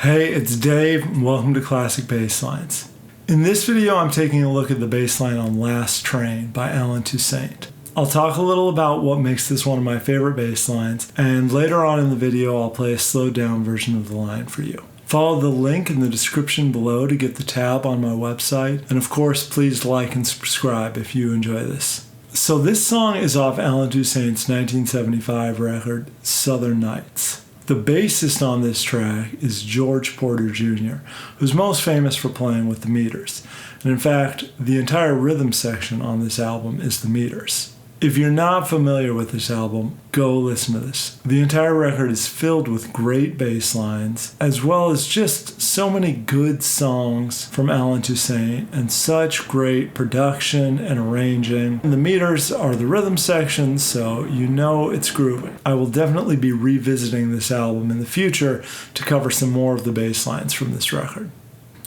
Hey, it's Dave, and welcome to Classic Basslines. In this video, I'm taking a look at the bass line on Last Train by Allen Toussaint. I'll talk a little about what makes this one of my favorite bass lines, and later on in the video, I'll play a slowed down version of the line for you. Follow the link in the description below to get the tab on my website, and of course, please like and subscribe if you enjoy this. So this song is off Allen Toussaint's 1975 record, Southern Nights. The bassist on this track is George Porter Jr., who's most famous for playing with the meters. And in fact, the entire rhythm section on this album is the meters. If you're not familiar with this album, go listen to this. The entire record is filled with great bass lines, as well as just so many good songs from Allen Toussaint, and such great production and arranging. And the meters are the rhythm section, so you know it's grooving. I will definitely be revisiting this album in the future to cover some more of the bass lines from this record.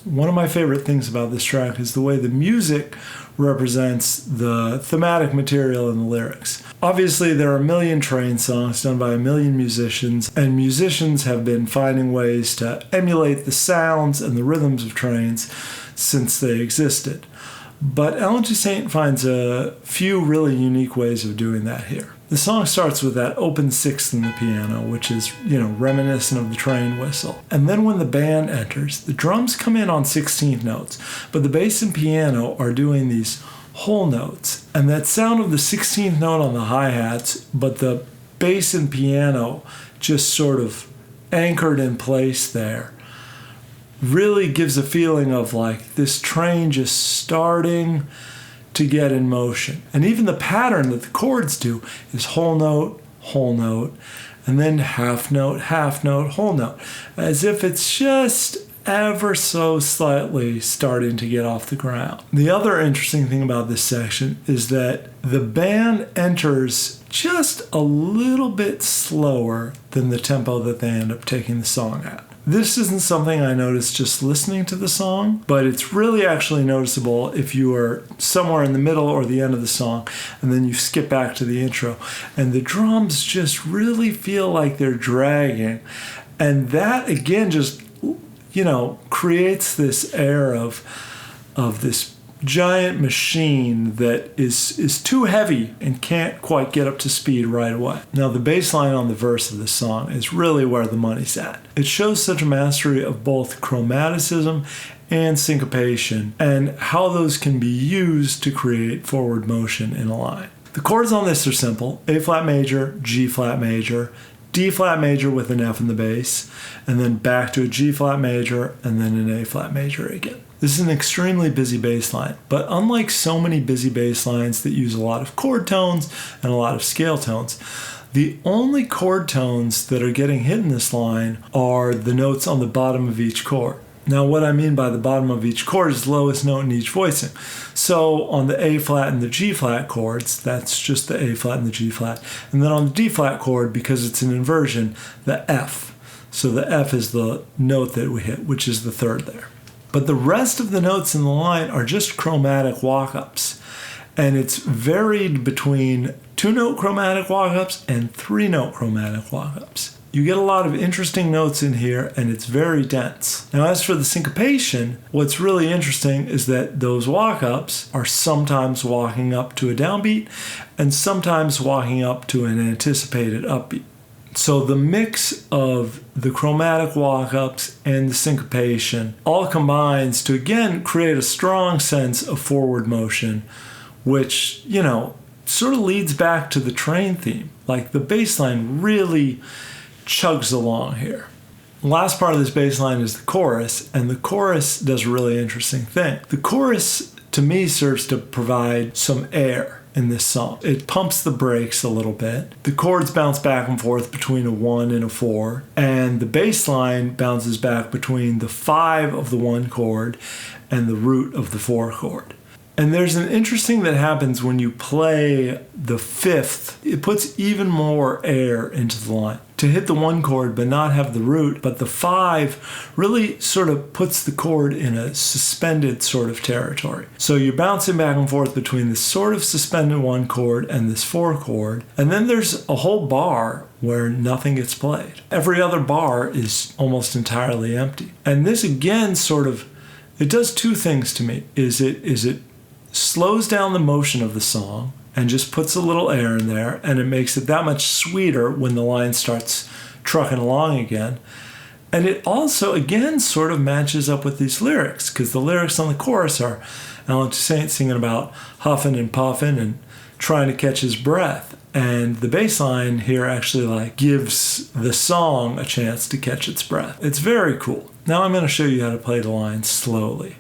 One of my favorite things about this track is the way the music represents the thematic material in the lyrics. Obviously, there are a million train songs done by a million musicians, and musicians have been finding ways to emulate the sounds and the rhythms of trains since they existed. But Allen Toussaint finds a few really unique ways of doing that here. The song starts with that open sixth in the piano, which is, reminiscent of the train whistle. And then when the band enters, the drums come in on 16th notes, but the bass and piano are doing these whole notes. And that sound of the 16th note on the hi-hats, but the bass and piano just sort of anchored in place there, really gives a feeling of like this train just starting to get in motion. And even the pattern that the chords do is whole note, and then half note, whole note, as if it's just ever so slightly starting to get off the ground. The other interesting thing about this section is that the band enters just a little bit slower than the tempo that they end up taking the song at. This isn't something I noticed just listening to the song, but it's really actually noticeable if you are somewhere in the middle or the end of the song, and then you skip back to the intro, and the drums just really feel like they're dragging. And that, again, just, creates this air of this giant machine that is too heavy and can't quite get up to speed right away. Now, the bass line on the verse of this song is really where the money's at. It shows such a mastery of both chromaticism and syncopation, and how those can be used to create forward motion in a line. The chords on this are simple: A flat major, G flat major, D flat major with an F in the bass, and then back to a G flat major, and then an A flat major again. This is an extremely busy bass line, but unlike so many busy bass lines that use a lot of chord tones and a lot of scale tones, the only chord tones that are getting hit in this line are the notes on the bottom of each chord. Now, what I mean by the bottom of each chord is the lowest note in each voicing. So on the A flat and the G flat chords, that's just the A flat and the G flat. And then on the D flat chord, because it's an inversion, the F. So the F is the note that we hit, which is the third there. But the rest of the notes in the line are just chromatic walk-ups. And it's varied between 2-note chromatic walk-ups and 3-note chromatic walk-ups. You get a lot of interesting notes in here, and it's very dense. Now, as for the syncopation, what's really interesting is that those walk-ups are sometimes walking up to a downbeat and sometimes walking up to an anticipated upbeat. So the mix of the chromatic walk-ups and the syncopation all combines to, again, create a strong sense of forward motion, which, sort of leads back to the train theme. Like, the bass line really chugs along here. The last part of this bass line is the chorus, and the chorus does a really interesting thing. The chorus, to me, serves to provide some air in this song. It pumps the brakes a little bit. The chords bounce back and forth between a 1 and a 4, and the bass line bounces back between the 5 of the 1 chord and the root of the 4 chord. And there's an interesting that happens when you play the 5th. It puts even more air into the line. to hit the 1 chord but not have the root, but the 5 really sort of puts the chord in a suspended sort of territory. So you're bouncing back and forth between this sort of suspended 1 chord and this 4 chord, and then there's a whole bar where nothing gets played. Every other bar is almost entirely empty. And this again sort of, it does 2 things to me. It slows down the motion of the song and just puts a little air in there, and it makes it that much sweeter when the line starts trucking along again. And it also, again, sort of matches up with these lyrics, because the lyrics on the chorus are Allen Toussaint singing about huffing and puffing and trying to catch his breath. And the bass line here actually like gives the song a chance to catch its breath. It's very cool. Now I'm going to show you how to play the line slowly.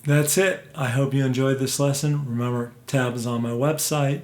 That's it. I hope you enjoyed this lesson. Remember, tab is on my website.